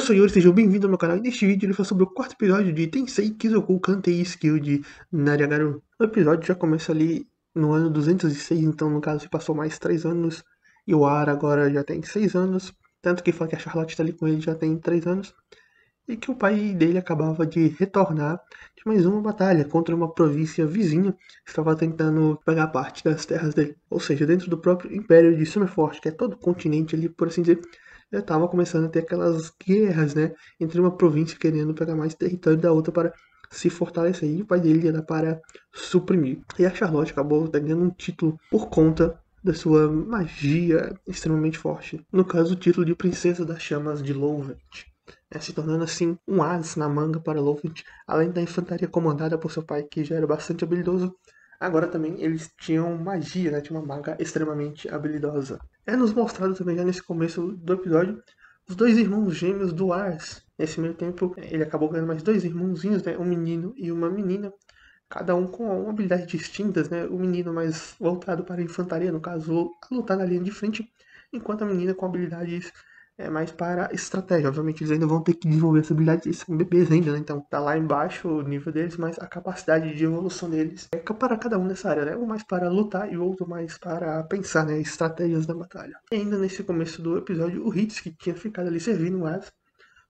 sou Yuri, sejam bem-vindos ao meu canal. E neste vídeo ele fala sobre o quarto episódio de Tensei Kizoku Kantei Skill de Nariagaru. O episódio já começa ali no ano 206, então no caso se passou mais 3 anos. E o Ara agora já tem 6 anos. Tanto que fala que a Charlotte está ali com ele já tem 3 anos. E que o pai dele acabava de retornar de mais uma batalha contra uma província vizinha que estava tentando pegar parte das terras dele. Ou seja, dentro do próprio Império de Summerfort, que é todo o continente ali, por assim dizer, já estava começando a ter aquelas guerras, né, entre uma província querendo pegar mais território da outra para se fortalecer. E o pai dele era para suprimir. E a Charlotte acabou ganhando um título por conta da sua magia extremamente forte. No caso, o título de Princesa das Chamas de Louvent. Se tornando assim um as na manga para Lovett, além da infantaria comandada por seu pai, que já era bastante habilidoso. Agora também eles tinham magia, né? Tinha uma maga extremamente habilidosa. É nos mostrado também já nesse começo do episódio os dois irmãos gêmeos do Ars. Nesse meio tempo, ele acabou ganhando mais dois irmãozinhos, né? Um menino e uma menina, cada um com habilidades distintas, né? O menino mais voltado para a infantaria, no caso, a lutar na linha de frente, enquanto a menina com habilidades mais para estratégia. Obviamente eles ainda vão ter que desenvolver essa habilidade, eles são bebês ainda, né? Então tá lá embaixo o nível deles, mas a capacidade de evolução deles é para cada um nessa área, né? Um mais para lutar e o outro mais para pensar, né? Estratégias da batalha. E ainda nesse começo do episódio, o Hitz, que tinha ficado ali servindo o As,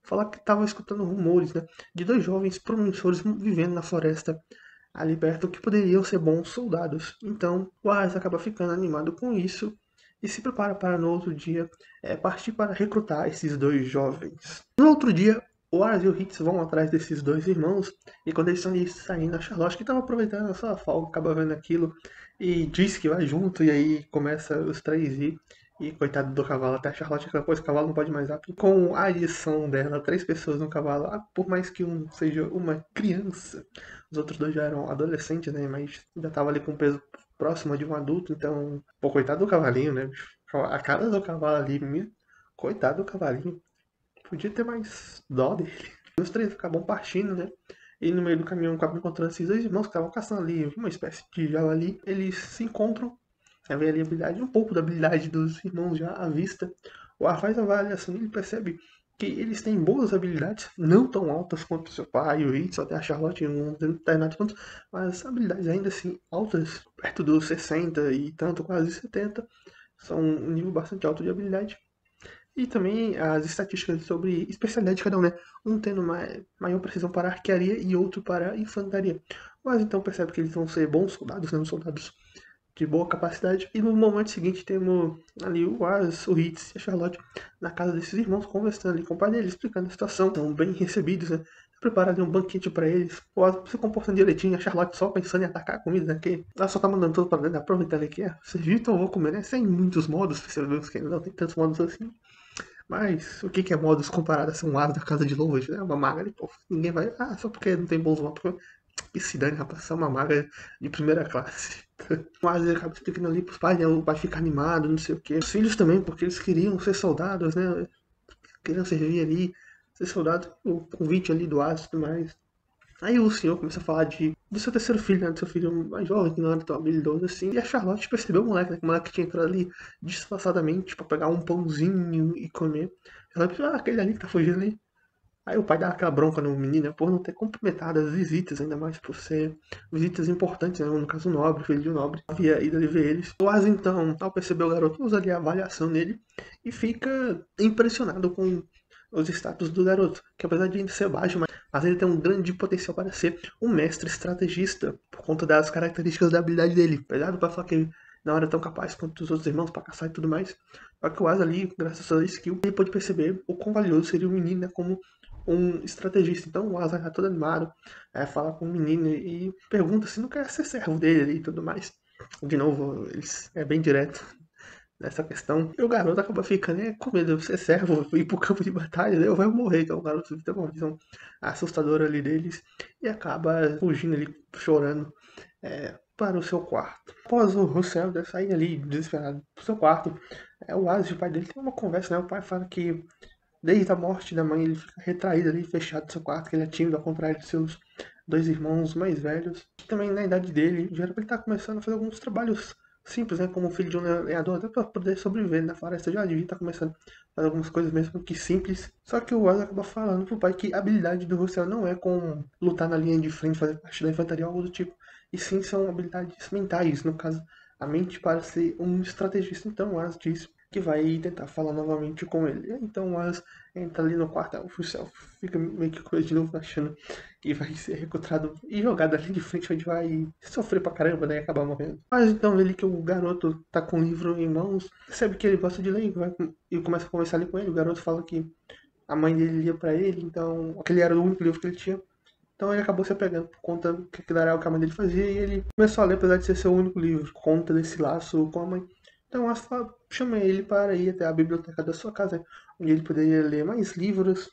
falar que estava escutando rumores, né? De dois jovens promissores vivendo na floresta ali perto que poderiam ser bons soldados. Então o As acaba ficando animado com isso e se prepara para no outro dia partir para recrutar esses dois jovens. No outro dia, o Ars e o Hitz vão atrás desses dois irmãos e quando eles estão ali saindo, a Charlotte, que estava aproveitando a sua folga, acaba vendo aquilo e diz que vai junto e aí começa os três ir. E coitado do cavalo, até a Charlotte, que depois o cavalo não pode mais rápido. Com a adição dela, 3 pessoas no cavalo, por mais que um seja uma criança, os outros dois já eram adolescentes, né? Mas já tava ali com peso próximo de um adulto, então, pô, coitado do cavalinho, né? A cara do cavalo ali, coitado do cavalinho. Podia ter mais dó dele. Os três acabam partindo, né? E no meio do caminho acabam encontrando esses dois irmãos que estavam caçando ali uma espécie de javali. Eles se encontram, vê ali a habilidade, um pouco da habilidade dos irmãos já à vista. O Ar faz a avaliação e ele percebe que eles têm boas habilidades, não tão altas quanto seu pai, o Hitz, até a Charlotte em um determinado ponto, mas habilidades ainda assim altas, perto dos 60 e tanto, quase 70. São um nível bastante alto de habilidade. E também as estatísticas sobre especialidade de cada um, né? Um tendo maior precisão para arquearia e outro para infantaria. Mas então percebe que eles vão ser bons soldados, né? Soldados de boa capacidade. E no momento seguinte temos ali o As, o Hitz e a Charlotte na casa desses irmãos, conversando ali com o pai deles, explicando a situação. São bem recebidos, né? Prepara ali um banquete pra eles. O As se comportando direitinho, a Charlotte só pensando em atacar a comida, né? Que ela só tá mandando tudo pra dentro, aproveitando ali que é servido, então eu vou comer, né? Sem muitos modos, percebemos que não tem tantos modos assim. Mas o que é modos comparado a ser um As da casa de Louvre, né? Uma maga ali, pô. Ninguém vai. Ah, só porque não tem bons modos. Que se dane, rapaz, só uma maga de primeira classe. Mas ele acaba explicando ali pros pais, né? O pai fica animado, não sei o quê. Os filhos também, porque eles queriam ser soldados, né? Queriam servir ali, ser soldado. O convite ali do As e tudo mais. Aí o senhor começa a falar do seu terceiro filho, né? Do seu filho mais jovem, que não era tão habilidoso assim. E a Charlotte percebeu o moleque, né? Que o moleque tinha entrado ali disfarçadamente pra pegar um pãozinho e comer. Ela pensou, aquele ali que tá fugindo ali. Aí o pai dá aquela bronca no menino, né, por não ter cumprimentado as visitas, ainda mais por ser visitas importantes, né? No caso, o nobre, filho de um nobre, havia ido ali ver eles. O As, então, ao perceber o garoto, usa ali a avaliação nele e fica impressionado com os status do garoto, que apesar de ainda ser baixo, mas ele tem um grande potencial para ser um mestre estrategista, por conta das características da habilidade dele. Pesado para falar que ele não era tão capaz quanto os outros irmãos para caçar e tudo mais. Só que o As ali, graças à sua skill, ele pode perceber o quão valioso seria o menino, né, como um estrategista. Então o Asa tá todo animado, fala com o menino e pergunta se não quer ser servo dele e tudo mais. De novo, ele é bem direto nessa questão. E o garoto acaba ficando com medo de ser servo, ir pro campo de batalha, né? Ou vai morrer. Então o garoto tem uma visão assustadora ali deles e acaba fugindo ali, chorando. Para o seu quarto. Após o Russell sair ali desesperado pro seu quarto, o Asa e o pai dele tem uma conversa, né? O pai fala que desde a morte da mãe, ele fica retraído ali, fechado no seu quarto, que ele é tímido, ao contrário de seus dois irmãos mais velhos, que também na idade dele, já era pra ele estar começando a fazer alguns trabalhos simples, né? Como filho de um lenhador, até para poder sobreviver na floresta, já devia estar começando a fazer algumas coisas mesmo que simples. Só que o Oz acaba falando pro pai que a habilidade do Russell não é com lutar na linha de frente, fazer parte da infantaria ou algo do tipo, e sim são habilidades mentais, no caso, a mente para ser um estrategista. Então o Oz diz que vai tentar falar novamente com ele. Então o Oz entra ali no quarto, o Russell fica meio que com ele de novo, achando que vai ser recrutado e jogado ali de frente, onde vai sofrer pra caramba, né? E acabar morrendo. Mas então ele que o garoto tá com o livro em mãos, percebe que ele gosta de ler e começa a conversar ali com ele. O garoto fala que a mãe dele lia pra ele, então aquele era o único livro que ele tinha. Então ele acabou se apegando por conta que aquilo era o que a mãe dele fazia e ele começou a ler, apesar de ser seu único livro, por conta desse laço com a mãe. Então ela chama ele para ir até a biblioteca da sua casa, onde ele poderia ler mais livros.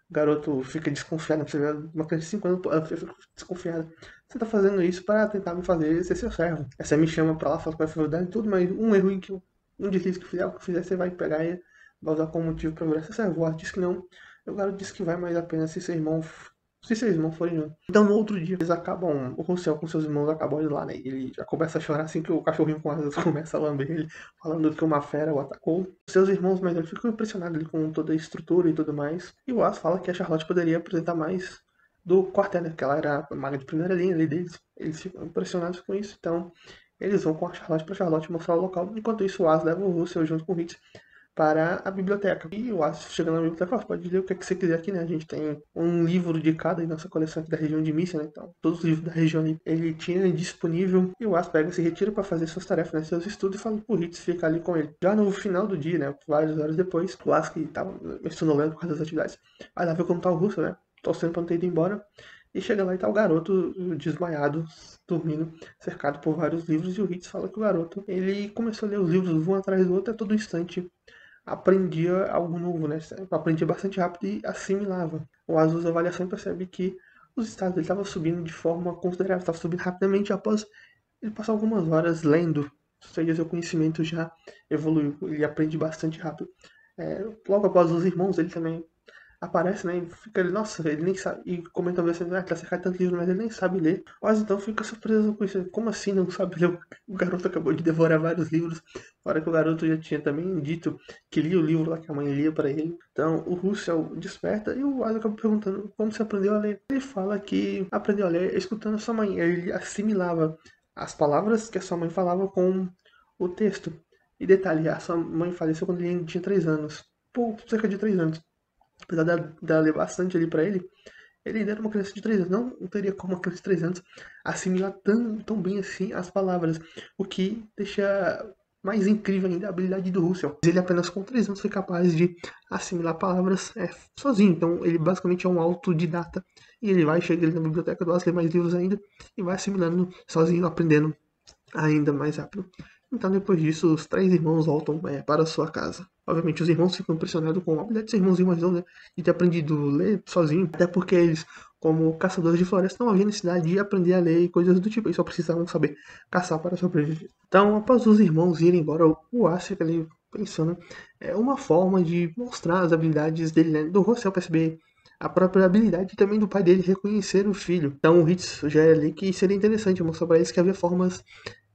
O garoto fica desconfiado, você vê uma criança de 5 anos, ela fica desconfiada. Você tá fazendo isso para tentar me fazer ser seu servo. Aí você me chama pra lá, fala que vai fazer e tudo, mas um erro em que um deslize que eu fizer, o que eu fizer, você vai pegar e vai usar como motivo pra virar seu servo. O Arthur diz que não. O garoto diz que vai mais apenas se seus irmãos forem juntos. Então no outro dia, eles acabam, o Russell com seus irmãos acabam indo lá, né? Ele já começa a chorar assim que o cachorrinho com asas começa a lamber ele, falando que uma fera o atacou. Seus irmãos mais velhos ficam impressionados ali com toda a estrutura e tudo mais. E o As fala que a Charlotte poderia apresentar mais do quartel, né? Que ela era a maga de primeira linha ali deles. Eles ficam impressionados com isso, então eles vão com a Charlotte pra Charlotte mostrar o local. Enquanto isso, o As leva o Russell junto com o Hitz para a biblioteca. E o As chegando na biblioteca, fala, pode ler o que, é que você quiser aqui, né? A gente tem um livro de cada em nossa coleção aqui da região de Mícia, né? Então, todos os livros da região ali, ele tinha disponível. E o As pega, se retira para fazer suas tarefas, né? Seus estudos e fala pro Hitz ficar ali com ele. Já no final do dia, né? Várias horas depois, o As, que estava sonolento por causa das atividades, vai lá ver como tá o Russo, né? Torcendo pra não ter ido embora. E chega lá e tá o garoto desmaiado, dormindo, cercado por vários livros. E o Hitz fala que o garoto, ele começou a ler os livros um atrás do outro a todo instante, aprendia algo novo, né? Aprendia bastante rápido e assimilava. O Asus Avaliação percebe que os estados dele estavam subindo de forma considerável, estava subindo rapidamente após ele passar algumas horas lendo. Ou seja, seu conhecimento já evoluiu, ele aprende bastante rápido. Logo após os irmãos, ele também aparece, né? E fica ali, nossa, ele nem sabe. E comenta assim, ah, tá cercado de tanto livro, mas ele nem sabe ler. Mas então fica surpreso com isso. Como assim não sabe ler? O garoto acabou de devorar vários livros. Fora que o garoto já tinha também dito que lia o livro lá que a mãe lia pra ele. Então o Russell desperta e o Asa acaba perguntando como você aprendeu a ler. Ele fala que aprendeu a ler escutando a sua mãe. Ele assimilava as palavras que a sua mãe falava com o texto. E detalhe, a sua mãe faleceu quando ele tinha 3 anos. Por cerca de 3 anos. Apesar dela ler bastante ali pra ele, ele ainda era uma criança de 3 anos. Não teria como uma criança de 3 anos assimilar tão bem assim as palavras. O que deixa mais incrível ainda a habilidade do Russell. Ele apenas com 3 anos foi capaz de assimilar palavras sozinho. Então ele basicamente é um autodidata. E ele vai, chega ali na biblioteca do As, lê mais livros ainda e vai assimilando sozinho, aprendendo ainda mais rápido. Então, depois disso, os 3 irmãos voltam para sua casa. Obviamente, os irmãos ficam impressionados com a habilidade dos irmãozinhos mais novos, né? De ter aprendido a ler sozinho. Até porque eles, como caçadores de floresta, não havia necessidade de aprender a ler e coisas do tipo. Eles só precisavam saber caçar para sobreviver. Então, após os irmãos irem embora, o Ash fica ali pensando uma forma de mostrar as habilidades dele, né? Do Russell perceber a própria habilidade também do pai dele reconhecer o filho. Então o Hitz sugere ali que seria interessante mostrar para eles que havia formas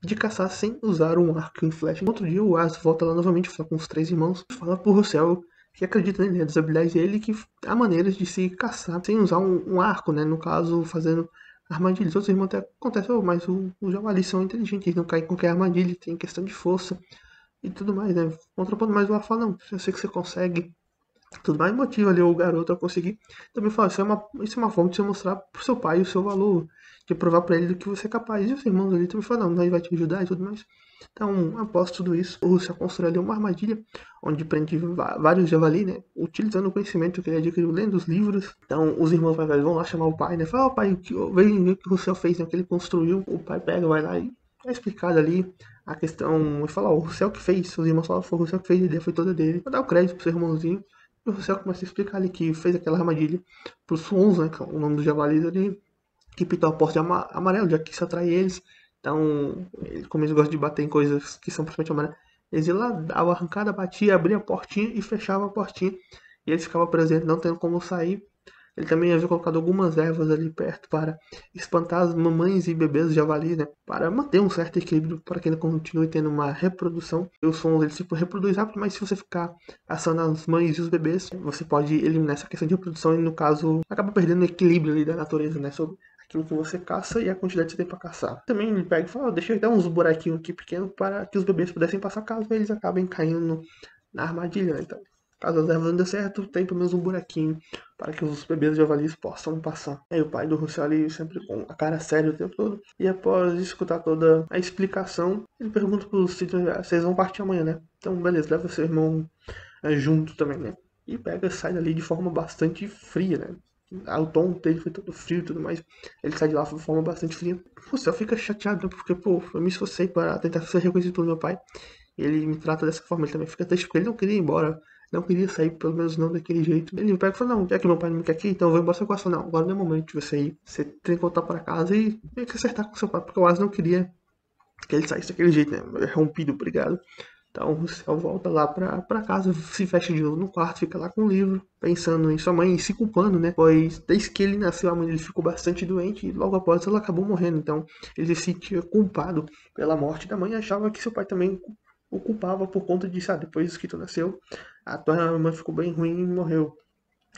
de caçar sem usar um arco em flecha. No outro dia, o As volta lá novamente, fala com os 3 irmãos, fala pro Russell que acredita nele, né, das habilidades dele, que há maneiras de se caçar sem usar um arco, né, no caso, fazendo armadilhas. Outros irmãos até acontecem, mas os javalis são inteligentes, não caem em qualquer armadilha, tem questão de força e tudo mais, né. Contraponto, mais o As fala, não, eu sei que você consegue, tudo mais motiva ali o garoto a conseguir. Também fala, isso é uma forma de você mostrar pro seu pai o seu valor, de provar pra ele do que você é capaz. E os irmãos ali também falam, não, nós vai te ajudar e tudo mais. Então, após tudo isso, o Russell constrói ali uma armadilha, onde prende vários javali, né, utilizando o conhecimento que ele adquiriu lendo os livros. Então, os irmãos mais velhos vão lá chamar o pai, né, fala, pai, vem ver o que o Russell fez, né, o que ele construiu. O pai pega, vai lá e é explicado ali a questão, e fala, ó, o Russell que fez. Os irmãos falam, foi o Russell que fez, a ideia foi toda dele. Vou dar o crédito pro seu irmãozinho. E o Russell começa a explicar ali que fez aquela armadilha pros Swans, né, que é o nome dos javalis ali, que pintou a porta de amarelo, já que isso atrai eles. Então, como eles gostam de bater em coisas que são principalmente amarelas, eles iam lá, davam a arrancada, batia, abria a portinha e fechava a portinha. E eles ficavam presentes, não tendo como sair. Ele também havia colocado algumas ervas ali perto para espantar as mamães e bebês javali, né? Para manter um certo equilíbrio, para que ele continue tendo uma reprodução. E os sons, ele se reproduz rápido, mas se você ficar assando as mães e os bebês, você pode eliminar essa questão de reprodução e, no caso, acaba perdendo o equilíbrio ali da natureza, né? Sobre aquilo que você caça e a quantidade que você tem para caçar. Também ele pega e fala, deixa eu dar uns buraquinhos aqui pequenos para que os bebês pudessem passar caso eles acabem caindo na armadilha. Então, caso as ervas não dê certo, tem pelo menos um buraquinho para que os bebês javalis possam passar. Aí o pai do Russell ali sempre com a cara séria o tempo todo. E após escutar toda a explicação, ele pergunta para os filhos, vocês vão partir amanhã, né? Então, beleza, leva seu irmão junto também, né? E pega e sai dali de forma bastante fria, né? O tom dele foi todo frio e tudo mais. Ele sai de lá de forma bastante fria. O céu fica chateado, né? Porque, pô, eu me esforcei para tentar ser reconhecido pelo meu pai. E ele me trata dessa forma. Ele também fica triste porque ele não queria ir embora. Não queria sair, pelo menos não daquele jeito. Ele pega e fala, não, já que meu pai não me quer aqui, então eu vou embora. Você gosta, não. Agora não é momento de você ir. Você tem que voltar para casa e meio que acertar com seu pai. Porque o Asa não queria que ele saísse daquele jeito, né? Rompido, obrigado. Então o Céu volta lá pra casa, se fecha de novo no quarto, fica lá com o livro, pensando em sua mãe e se culpando, né? Pois desde que ele nasceu, a mãe dele ficou bastante doente e logo após ela acabou morrendo. Então ele se sentia culpado pela morte da mãe e achava que seu pai também o culpava por conta disso. Depois que tu nasceu, a tua mãe ficou bem ruim e morreu.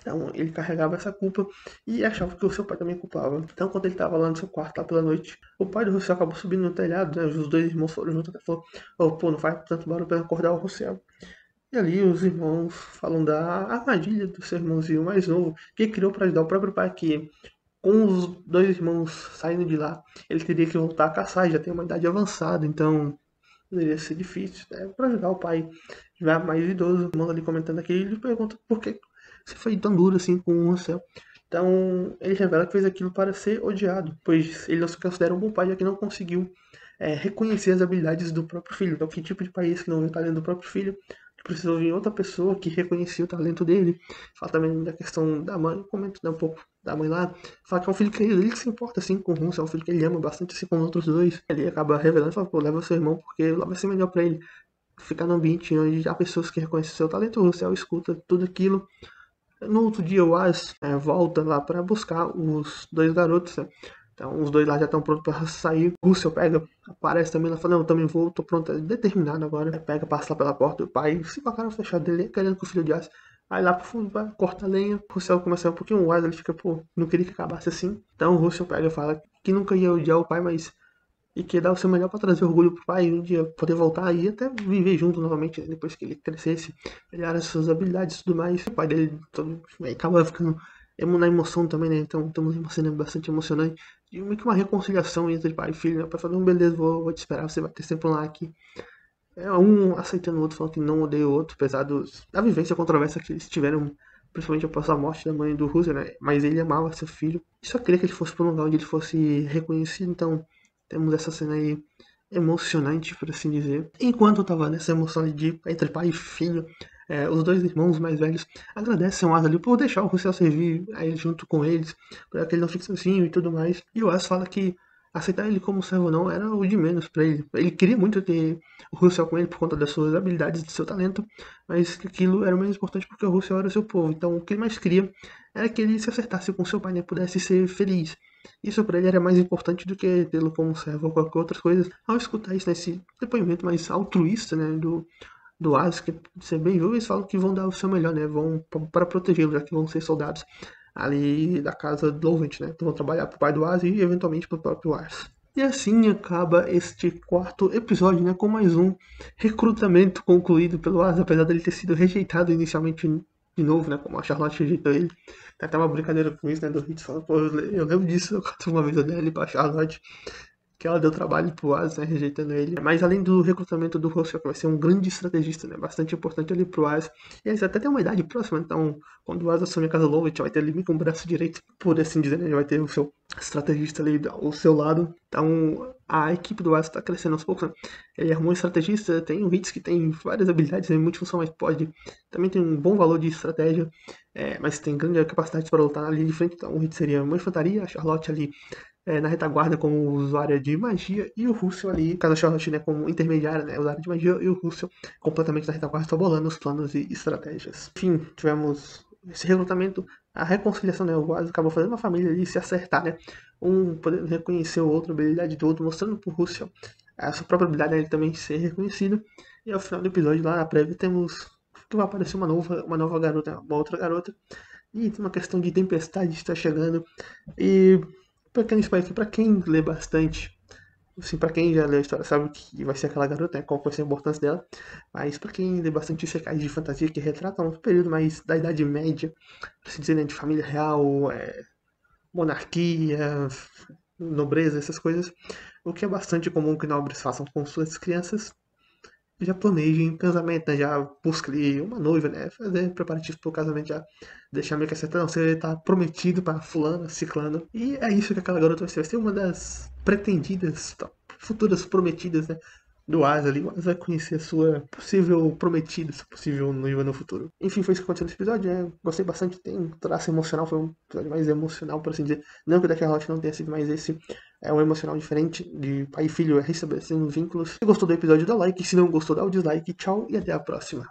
Então ele carregava essa culpa e achava que o seu pai também culpava. Então quando ele estava lá no seu quarto, lá pela noite, o pai do Russell acabou subindo no telhado, né? Os dois irmãos foram juntos até falou, oh, pô, não faz tanto barulho para acordar o Russell. E ali os irmãos falam da armadilha do seu irmãozinho mais novo, que criou para ajudar o próprio pai, que com os dois irmãos saindo de lá, ele teria que voltar a caçar, já tem uma idade avançada, então poderia ser difícil, né? Para ajudar o pai já mais idoso, o irmão ali comentando aqui, ele pergunta por que você foi tão duro assim com o Russell. Então ele revela que fez aquilo para ser odiado, pois ele não se considera um bom pai, já que não conseguiu reconhecer as habilidades do próprio filho. Então, que tipo de país que não vê o talento do próprio filho, que precisou vir outra pessoa que reconhecia o talento dele. Fala também da questão da mãe, comento um pouco da mãe lá. Fala que é um filho querido, ele se importa assim com o Russo, é um filho que ele ama bastante assim com os outros dois. Ele acaba revelando e fala, pô, leva seu irmão porque lá vai ser melhor pra ele. Ficar num ambiente onde há pessoas que reconhecem seu talento, o Russell escuta tudo aquilo. No outro dia, o As volta lá para buscar os dois garotos, né? Então, os dois lá já estão prontos para sair. O Russell pega, aparece também, ela fala, não, eu também vou, tô pronto, é determinado agora. Aí pega, passa lá pela porta, o pai se com a cara fechada dele, querendo que o filho de As. Aí lá pro fundo, vai, corta a lenha. O Russell começa a um pouquinho o As, ele fica, pô, não queria que acabasse assim. Então, o Russell pega e fala que nunca ia odiar o pai, mas e que dar o seu melhor para trazer orgulho pro pai, um dia poder voltar e até viver junto novamente, né? Depois que ele crescesse, melhorar as suas habilidades e tudo mais. O pai dele todo, acaba ficando na emoção também, né? Então temos uma cena bastante emocionante e meio que uma reconciliação entre pai e filho, né? O pai falando, beleza, vou te esperar, você vai ter sempre um lá aqui. É um aceitando o outro, falando que não odeia o outro, apesar da vivência controversa que eles tiveram, principalmente após a morte da mãe do Russell, né? Mas ele amava seu filho e só queria que ele fosse para um lugar onde ele fosse reconhecido, então temos essa cena aí emocionante, por assim dizer. Enquanto eu tava nessa emoção de entre pai e filho, os dois irmãos mais velhos agradecem o Asa ali por deixar o Russell servir aí junto com eles, para que ele não fique sozinho e tudo mais. E o Asa fala que aceitar ele como servo não era o de menos para ele. Ele queria muito ter o Russell com ele por conta das suas habilidades, do seu talento, mas que aquilo era o menos importante porque o Russell era seu povo. Então o que ele mais queria era que ele se acertasse com seu pai, né, pudesse ser feliz. Isso para ele era mais importante do que tê-lo como servo ou qualquer outra coisa. Ao escutar isso nesse depoimento mais altruísta, né, do Asa, que ser bem viu, eles falam que vão dar o seu melhor, né, vão para protegê-lo, já que vão ser soldados ali da casa do Lovett, né, que vão trabalhar pro pai do Asa e eventualmente pro próprio Asa. E assim acaba este quarto episódio, né, com mais um recrutamento concluído pelo Asa, apesar dele ter sido rejeitado inicialmente de novo, né, como a Charlotte rejeitou ele. Tem até uma brincadeira com isso, né, do Hitz falando, pô, eu lembro disso, uma vez eu dei ele pra Charlotte, que ela deu trabalho pro Asa, né, rejeitando ele. Mas além do recrutamento do Russell, que vai ser um grande estrategista, né, bastante importante ali pro Asa. E eles até tem uma idade próxima, então quando o Asa assumir a casa do Lovett, vai ter ali com o braço direito, por assim dizer, né, vai ter o seu estrategista ali ao seu lado. Então a equipe do Asa está crescendo aos poucos, né? Ele arrumou um estrategista, tem o Hitz que tem várias habilidades, é multifunção, mas pode. Também tem um bom valor de estratégia, mas tem grande capacidade para lutar ali de frente. Então o Hitz seria uma infantaria, a Charlotte ali na retaguarda como usuária de magia e o Russell ali, caso a Charlotte, né, como intermediária, né, usuária de magia, e o Russell completamente na retaguarda, estabolando os planos e estratégias. Enfim, tivemos esse recrutamento, a reconciliação, né? O Asa acabou fazendo uma família ali se acertar, né? Um podendo reconhecer o outro, a habilidade do outro, mostrando pro Russell a sua própria habilidade, né, ele também ser reconhecido. E ao final do episódio, lá na prévia, temos que vai aparecer uma nova garota, uma outra garota. E tem uma questão de tempestade que está chegando. E pequeno spoiler aqui, pra quem lê bastante, assim, pra quem já leu a história sabe que vai ser aquela garota, né, qual vai ser a importância dela. Mas pra quem lê bastante secais de fantasia que retratam um período mais da Idade Média, pra se dizer, né, de família real, monarquia, nobreza, essas coisas, o que é bastante comum que nobres façam com suas crianças, já planejem casamento, né? Já busca ali uma noiva, né? Fazer preparativos pro casamento, já deixar meio que acertado. Não, você tá prometido pra fulano, ciclano. E é isso que aquela garota vai ser uma das pretendidas, futuras prometidas, né? Do Asa ali. O Asa vai conhecer a sua possível prometida, sua possível noiva no futuro. Enfim, foi isso que aconteceu nesse episódio, né? Gostei bastante, tem um traço emocional, foi um episódio mais emocional, por assim dizer. Não que o Death Note não tenha sido mais esse, é um emocional diferente de pai e filho, é restabelecendo vínculos. Se gostou do episódio, dá like. Se não gostou, dá o dislike. Tchau e até a próxima.